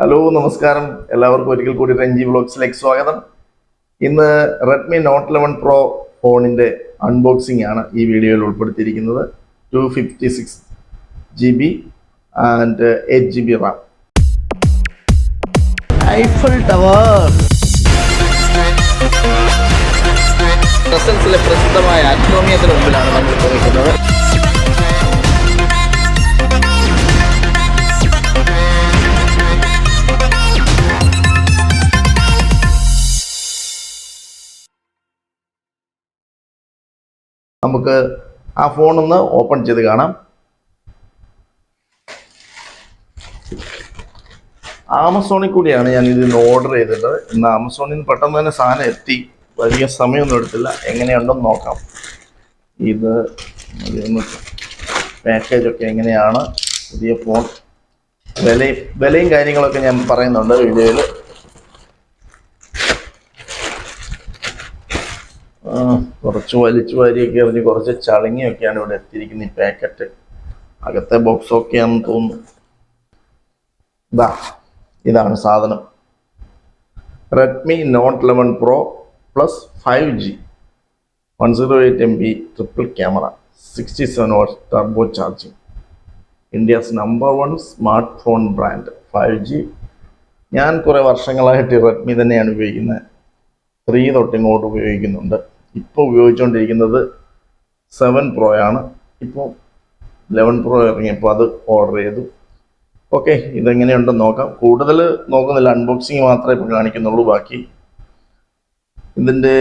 Hello നമസ്കാരം എല്ലാവർക്കും ഒരിക്കൽ കൂടി രഞ്ജി വ്ളോഗ്സിലേക്ക് സ്വാഗതം. ഇന്ന് റെഡ്മി നോട്ട് 11 പ്രോ ഫോണിൻ്റെ അൺബോക്സിംഗ് ആണ് ഈ വീഡിയോയിൽ ഉൾപ്പെടുത്തിയിരിക്കുന്നത്. 256GB and 8GB RAM. Eiffel tower ബ്രസൽസിലെ പ്രസിദ്ധമായ അറ്റോമിയത്തിന് മുമ്പിലാണ് നമ്മൾ ഇപ്പോൾ നിൽക്കുന്നത്. നമുക്ക് ആ ഫോണൊന്ന് ഓപ്പൺ ചെയ്ത് കാണാം. ആമസോണിൽ കൂടിയാണ് ഞാൻ ഇതിന് ഓർഡർ ചെയ്തിട്ട്. ഇന്ന് ആമസോണിൽ നിന്ന് പെട്ടെന്ന് തന്നെ സാധനം എത്തി. വലിയ സമയമൊന്നും എടുത്തില്ല. എങ്ങനെയുണ്ടെന്ന് നോക്കാം. ഇത് പാക്കേജൊക്കെ എങ്ങനെയാണ്, പുതിയ ഫോൺ വിലയും കാര്യങ്ങളൊക്കെ ഞാൻ പറയുന്നുണ്ട് വീഡിയോയിൽ. കുറച്ച് വലിച്ചു വാരിയൊക്കെ എറിഞ്ഞ് കുറച്ച് ചളുങ്ങിയൊക്കെയാണ് ഇവിടെ എത്തിയിരിക്കുന്നത്. ഈ പാക്കറ്റ് അകത്തെ ബോക്സൊക്കെയാണെന്ന് തോന്നുന്നു. ഇതാണ് സാധനം. Redmi not 11 Pro +5G 108MB triple camera 67 watt turbo charging. India's number 1 smartphone brand 5G. ഞാൻ കുറേ വർഷങ്ങളായിട്ട് റെഡ്മി തന്നെയാണ് ഉപയോഗിക്കുന്നത്. 3 തൊട്ട് ഇങ്ങോട്ട് ഉപയോഗിക്കുന്നുണ്ട്. ഇപ്പോൾ ഉപയോഗിച്ചുകൊണ്ടിരിക്കുന്നത് 7 Pro ആണ്. ഇപ്പോൾ 11 Pro ഇറങ്ങിയപ്പോൾ അത് ഓർഡർ ചെയ്തു. ഓക്കെ, ഇതെങ്ങനെയുണ്ടെന്ന് നോക്കാം. കൂടുതൽ നോക്കുന്നില്ല, അൺബോക്സിങ് മാത്രമേ ഇപ്പോൾ കാണിക്കുന്നുള്ളൂ. ബാക്കി ഇതിൻ്റെ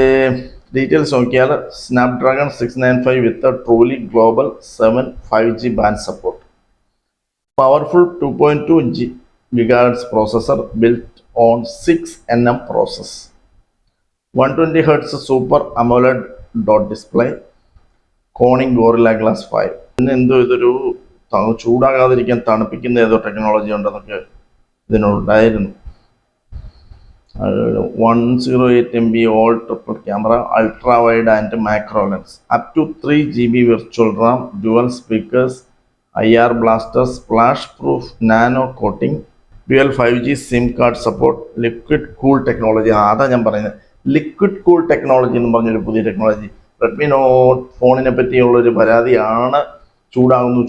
ഡീറ്റെയിൽസ് നോക്കിയാൽ Snapdragon 695 with truly global 7 5G band support, powerful 2.2 GHz processor built on 6nm process, 120 Hz super AMOLED dot display, Corning Gorilla Glass 5. പിന്നെ എന്തോ ഇതൊരു ചൂടാകാതിരിക്കാൻ തണുപ്പിക്കുന്ന ഏതോ ടെക്നോളജി ഉണ്ടെന്നൊക്കെ ഇതിനുണ്ടായിരുന്നു. 108MB all triple camera, ultra wide and macro lens, up to 3GB virtual RAM, dual speakers, IR blaster, splash proof nano coating, dual 5G SIM card support, liquid cool technology. അതാ ഞാൻ പറയുന്നത്, liquid cool technology എന്ന് പറഞ്ഞൊരു പുതിയ technology. Redmi not ഫോണിനെ പറ്റിയുള്ളൊരു പരാതിയാണ് ചൂടാകുന്നു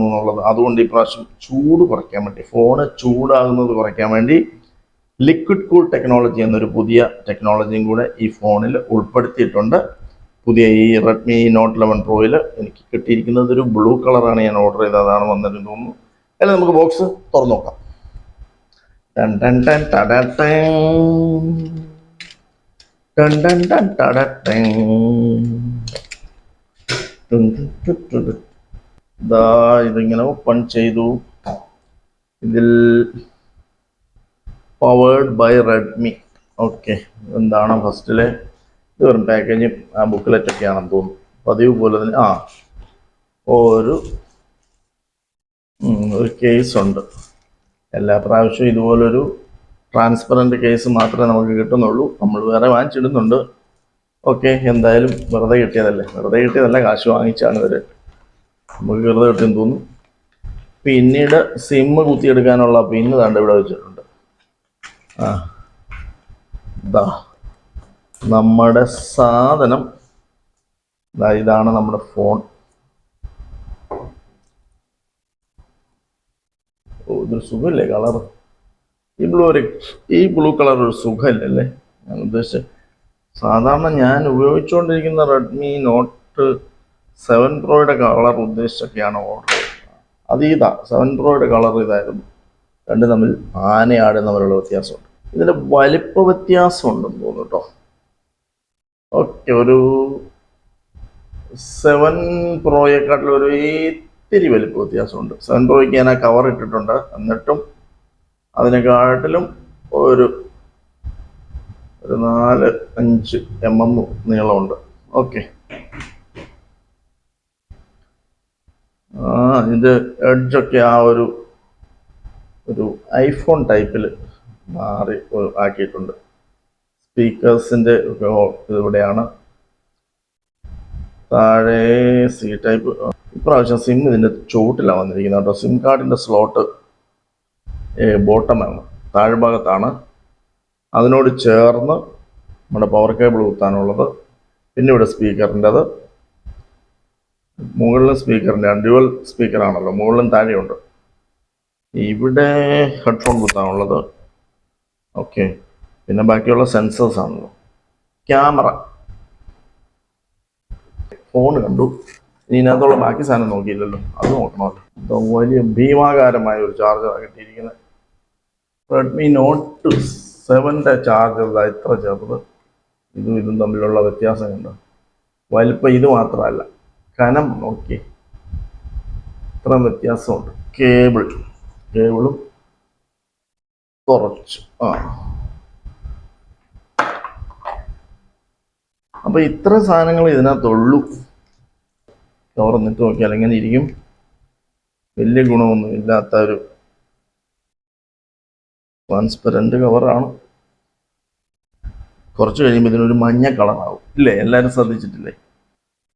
എന്നുള്ളത്. അതുകൊണ്ട് ഇപ്രാവശ്യം ചൂട് കുറയ്ക്കാൻ വേണ്ടി, ഫോണ് ചൂടാകുന്നത് കുറയ്ക്കാൻ വേണ്ടി ലിക്വിഡ് കൂൾ ടെക്നോളജി എന്നൊരു പുതിയ ടെക്നോളജിയും കൂടെ ഈ ഫോണിൽ ഉൾപ്പെടുത്തിയിട്ടുണ്ട്. പുതിയ ഈ റെഡ്മി നോട്ട് 11 പ്രോയിൽ എനിക്ക് കിട്ടിയിരിക്കുന്നത് ഒരു ബ്ലൂ കളറാണ്. ഞാൻ ഓർഡർ ചെയ്ത് അതാണ് വന്നിട്ട് തോന്നുന്നു. അല്ല, നമുക്ക് ബോക്സ് തുറന്നു നോക്കാം. ഇതിങ്ങനെ ഓപ്പൺ ചെയ്തു. ഇതിൽ പവേർഡ് ബൈ റെഡ്മി. ഓക്കെ, എന്താണ് ഫസ്റ്റിലെ ഇത് വെറും പാക്കേജും ആ ബുക്ക്ലെറ്റൊക്കെയാണെന്ന് തോന്നുന്നു. പതിവ് പോലെ തന്നെ ഒരു കേസുണ്ട്. എല്ലാ പ്രാവശ്യവും ഇതുപോലൊരു ട്രാൻസ്പെറൻറ്റ് കേസ് മാത്രമേ നമുക്ക് കിട്ടുന്നുള്ളൂ. നമ്മൾ വേറെ വാങ്ങിച്ചിടുന്നുണ്ട്. ഓക്കെ, എന്തായാലും വെറുതെ കിട്ടിയതല്ല, കാശ് വാങ്ങിച്ചാണ് ഇവർ. നമുക്ക് വെറുതെ കിട്ടിയെന്ന് തോന്നുന്നു. പിന്നീട് സിം കുത്തിയെടുക്കാനുള്ള പിന്ന് താണ്ട് ഇവിടെ വെച്ചിട്ടുണ്ട്. നമ്മുടെ സാധനം ഇതാണ്, നമ്മുടെ ഫോൺ. ഇതൊരു സുഖമില്ലേ കളർ? ഈ ബ്ലൂ കളർ ഒരു സുഖമില്ലല്ലേ? ഞാൻ ഉദ്ദേശിച്ചത് സാധാരണ ഞാൻ ഉപയോഗിച്ചുകൊണ്ടിരിക്കുന്ന റെഡ്മി നോട്ട് 7 പ്രോയുടെ കളർ ഉദ്ദേശിച്ചൊക്കെയാണ് ഓർഡർ ചെയ്തത്. അത് 7 പ്രോയുടെ കളർ ഇതായിരുന്നു. രണ്ടും തമ്മിൽ ആനയാടും തമ്മിലുള്ള വ്യത്യാസമുണ്ട്. ഇതിൻ്റെ വലിപ്പ വ്യത്യാസം ഉണ്ടെന്ന് തോന്നുന്നു കേട്ടോ. ഓക്കെ, ഒരു 7 പ്രോയെക്കാട്ടിലും ഒരു ഇത്തിരി വലിപ്പ വ്യത്യാസമുണ്ട്. 7 പ്രോയ്ക്ക് ഞാൻ ആ കവർ ഇട്ടിട്ടുണ്ട്. എന്നിട്ടും അതിനെക്കാട്ടിലും ഒരു 4-5 mm നീളമുണ്ട്. ഓക്കെ, ഇത് എഡ്ജൊക്കെ ആ ഒരു ഐഫോൺ ടൈപ്പിൽ മാറി ആക്കിയിട്ടുണ്ട്. സ്പീക്കേഴ്സിൻ്റെ ഇവിടെയാണ്. താഴെ സി ടൈപ്പ്. ഇപ്രാവശ്യം സിം ഇതിൻ്റെ ചുവട്ടിലാണ് വന്നിരിക്കുന്നത് കേട്ടോ. സിം കാർഡിൻ്റെ സ്ലോട്ട് ബോട്ടമാണ്. താഴ്ഭാഗത്താണ്. അതിനോട് ചേർന്ന് നമ്മുടെ പവർ കേബിൾ കുത്താനുള്ളത്. പിന്നെ ഇവിടെ സ്പീക്കറിൻ്റെത്, മുകളിലെ സ്പീക്കറിൻ്റെ ഡ്യുവൽ സ്പീക്കറാണല്ലോ, മുകളിലും താഴെയുണ്ട്. ഇവിടെ ഹെഡ്ഫോൺ കുത്താനുള്ളത്. ഓക്കെ, പിന്നെ ബാക്കിയുള്ള സെൻസേഴ്സ് ആണല്ലോ. ക്യാമറ, ഫോൺ കണ്ടു, ഇനി ഇതിനകത്തുള്ള ബാക്കി സാധനം നോക്കിയില്ലല്ലോ, അത് നോക്കണമല്ലോ. ഇത് വലിയ ഭീമാകാരമായ ഒരു ചാർജറാണ് കിട്ടിയിരിക്കുന്നത്. റെഡ്മി നോട്ട് 7ൻ്റെ ചാർജർ ഇത്ര ചെറുത്. ഇതും തമ്മിലുള്ള വ്യത്യാസം കണ്ടോ? വലിപ്പം ഇത് മാത്രമല്ല, കനം നോക്കി, ഇത്രയും വ്യത്യാസമുണ്ട്. കേബിളും കുറച്ച് അപ്പോൾ ഇത്ര സാധനങ്ങൾ ഇതിനകത്തുള്ളൂ. തുറന്നിട്ട് നോക്കിയാൽ എങ്ങനെ ഇരിക്കും? വലിയ ഗുണമൊന്നും ഇല്ലാത്ത ഒരു ട്രാൻസ്പെറൻറ്റ് കവറാണ്. കുറച്ച് കഴിയുമ്പോൾ ഇതിനൊരു മഞ്ഞ കളറാവും, ഇല്ലേ? എല്ലാവരും ശ്രദ്ധിച്ചിട്ടില്ലേ?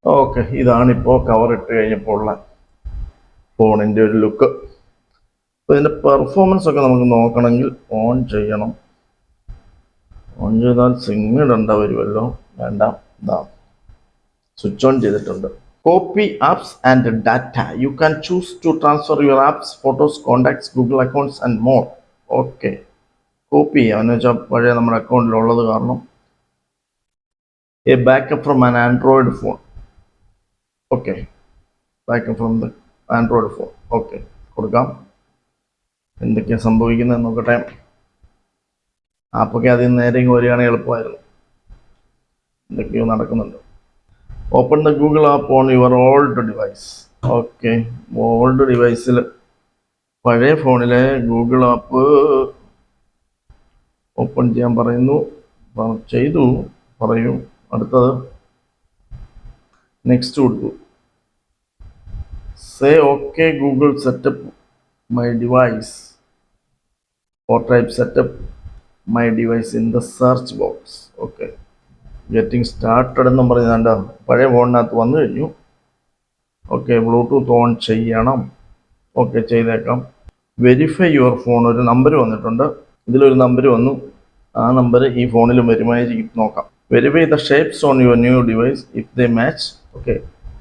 ഓക്കെ, ഇതാണിപ്പോൾ കവർ ഇട്ട് കഴിഞ്ഞപ്പോൾ ഉള്ള ഫോണിൻ്റെ ഒരു ലുക്ക്. അപ്പോൾ ഇതിൻ്റെ പെർഫോമൻസ് ഒക്കെ നമുക്ക് നോക്കണമെങ്കിൽ ഓൺ ചെയ്യണം. ഓൺ ചെയ്താൽ സിഗ്നൽ വരുമല്ലോ. വേണ്ട, ഇതാ സ്വിച്ച് ഓൺ ചെയ്തിട്ടുണ്ട്. Copy apps and data. You can choose to transfer your apps, photos, contacts, Google accounts and more. Okay, copy ചെയ്യാം എന്ന് വെച്ചാൽ പഴയ നമ്മുടെ അക്കൗണ്ടിലുള്ളത് കാരണം. A backup from an Android phone. Okay, backup from the Android phone. Okay, കൊടുക്കാം. എന്തൊക്കെയാണ് സംഭവിക്കുന്നത് നോക്കട്ടെ. ആപ്പൊക്കെ അതിൽ നേരെ വരികയാണെങ്കിൽ എളുപ്പമായിരുന്നു. എന്തൊക്കെയോ നടക്കുന്നുണ്ട്. Open the Google app on your old device. Okay, old ഡിവൈസിൽ പഴയ ഫോണിലെ ഗൂഗിൾ ആപ്പ് ഓപ്പൺ ചെയ്യാൻ പറയുന്നു. ചെയ്തു, പറയൂ. അടുത്തത് നെക്സ്റ്റ് കൊടുത്തു. Say okay Google setup my device or type setup my device in the search box. Okay, getting started എന്നും പറഞ്ഞാണ്ട് പഴയ ഫോണിനകത്ത് വന്നു കഴിഞ്ഞു. ഓക്കെ, ബ്ലൂടൂത്ത് ഓൺ ചെയ്യണം. ഓക്കെ, ചെയ്തേക്കാം. Verify your phone. ഒരു നമ്പർ വന്നിട്ടുണ്ട്. ഇതിലൊരു നമ്പർ വന്നു. ആ നമ്പർ ഈ ഫോണിലും വരുമായിരിക്കും, നോക്കാം. Verify the shapes on your new device if they match. Okay,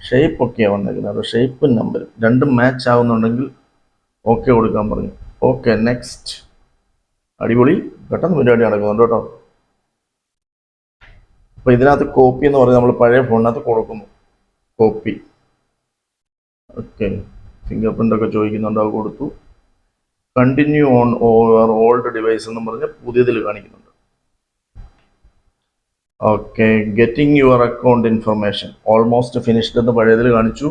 shape ഒക്കെയാണ് വന്നിരിക്കുന്നത്. അപ്പോൾ ഷേപ്പും നമ്പരും രണ്ടും മാച്ച് ആവുന്നുണ്ടെങ്കിൽ ഓക്കെ കൊടുക്കാൻ പറഞ്ഞു. Okay, next. അടിപൊളി, പെട്ടെന്ന് പരിപാടി നടക്കുന്നുണ്ട് കേട്ടോ. അപ്പോൾ ഇതിനകത്ത് കോപ്പി എന്ന് പറഞ്ഞാൽ നമ്മൾ പഴയ ഫോണിനകത്ത് കൊടുക്കുന്നു. കോപ്പി. ഓക്കെ, ഫിംഗർ പ്രിൻ്റ് ഒക്കെ ചോദിക്കുന്നുണ്ട്, അത് കൊടുത്തു. Continue on over old device എന്നും പറഞ്ഞ് പുതിയതിൽ കാണിക്കുന്നുണ്ട്. Okay, getting your account information almost finished എന്ന് പഴയതിൽ കാണിച്ചു.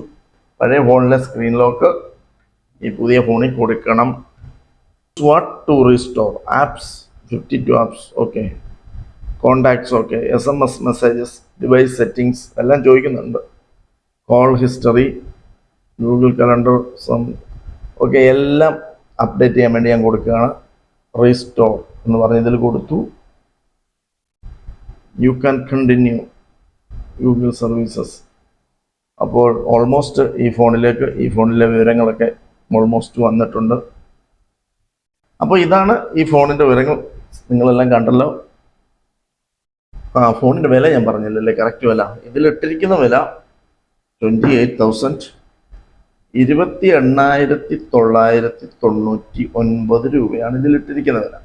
പഴയ ഫോണിലെ സ്ക്രീൻ ലോക്ക് ഈ പുതിയ ഫോണിൽ കൊടുക്കണം. What to restore apps, 52 apps. Okay, contacts. Okay, SMS messages, device settings എല്ലാം ചോദിക്കുന്നുണ്ട്. Call history, Google calendar, okay, എല്ലാം അപ്ഡേറ്റ് ചെയ്യാൻ വേണ്ടി ഞാൻ കൊടുക്കുകയാണ്. റീസ്റ്റോർ എന്ന് പറഞ്ഞ ഇതിൽ കൊടുത്തു. You can continue Google services. അപ്പോൾ ഓൾമോസ്റ്റ് ഈ ഫോണിലെ വിവരങ്ങളൊക്കെ ഓൾമോസ്റ്റ് വന്നിട്ടുണ്ട്. അപ്പോൾ ഇതാണ് ഈ ഫോണിൻ്റെ വിവരങ്ങൾ. നിങ്ങളെല്ലാം കണ്ടല്ലോ. ഫോണിൻ്റെ വില ഞാൻ പറഞ്ഞില്ലല്ലേ, കറക്റ്റ് വില. ഇതിലിട്ടിരിക്കുന്ന വില 28,000, 28,999 രൂപയാണ് ഇതിലിട്ടിരിക്കുന്ന വില.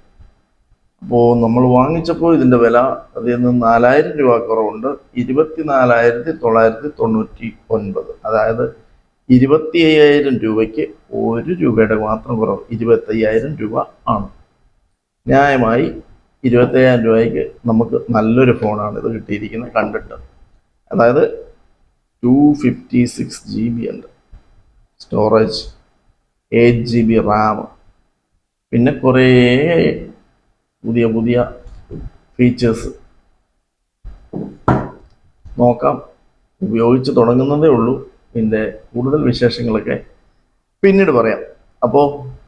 അപ്പോൾ നമ്മൾ വാങ്ങിച്ചപ്പോൾ ഇതിൻ്റെ വില അതിൽ നിന്ന് 4,000 രൂപ കുറവുണ്ട്. 24,999. അതായത് 25,000 രൂപയ്ക്ക് 1 രൂപയുടെ മാത്രം കുറവ്. 25,000 രൂപ ആണ്. ന്യായമായി 25,000 രൂപയ്ക്ക് നമുക്ക് നല്ലൊരു ഫോണാണ് ഇത് കിട്ടിയിരിക്കുന്നത് കണ്ടിട്ട്. അതായത് 256 GB ഉണ്ട് സ്റ്റോറേജ്, 8 GB റാം, പിന്നെ കുറേ പുതിയ ഫീച്ചേഴ്സ്. നോക്കാം, ഉപയോഗിച്ച് തുടങ്ങുന്നതേ ഉള്ളൂ. ഇതിൻ്റെ കൂടുതൽ വിശേഷങ്ങളൊക്കെ പിന്നീട് പറയാം. അപ്പോൾ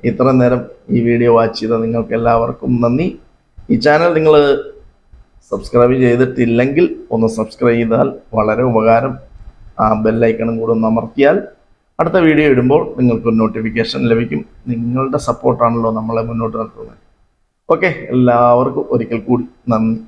ഇത്ര നേരം ഈ വീഡിയോ വാച്ച് ചെയ്ത നിങ്ങൾക്ക് എല്ലാവർക്കും നന്ദി. ഈ ചാനൽ നിങ്ങൾ സബ്സ്ക്രൈബ് ചെയ്തിട്ടില്ലെങ്കിൽ ഒന്ന് സബ്സ്ക്രൈബ് ചെയ്താൽ വളരെ ഉപകാരം. ആ ബെല്ലൈക്കണും കൂടെ ഒന്ന് അമർത്തിയാൽ അടുത്ത വീഡിയോ ഇടുമ്പോൾ നിങ്ങൾക്ക് നോട്ടിഫിക്കേഷൻ ലഭിക്കും. നിങ്ങളുടെ സപ്പോർട്ടാണല്ലോ നമ്മളെ മുന്നോട്ട് നടത്തുന്നത്. ഓക്കെ, എല്ലാവർക്കും ഒരിക്കൽ കൂടി നന്ദി.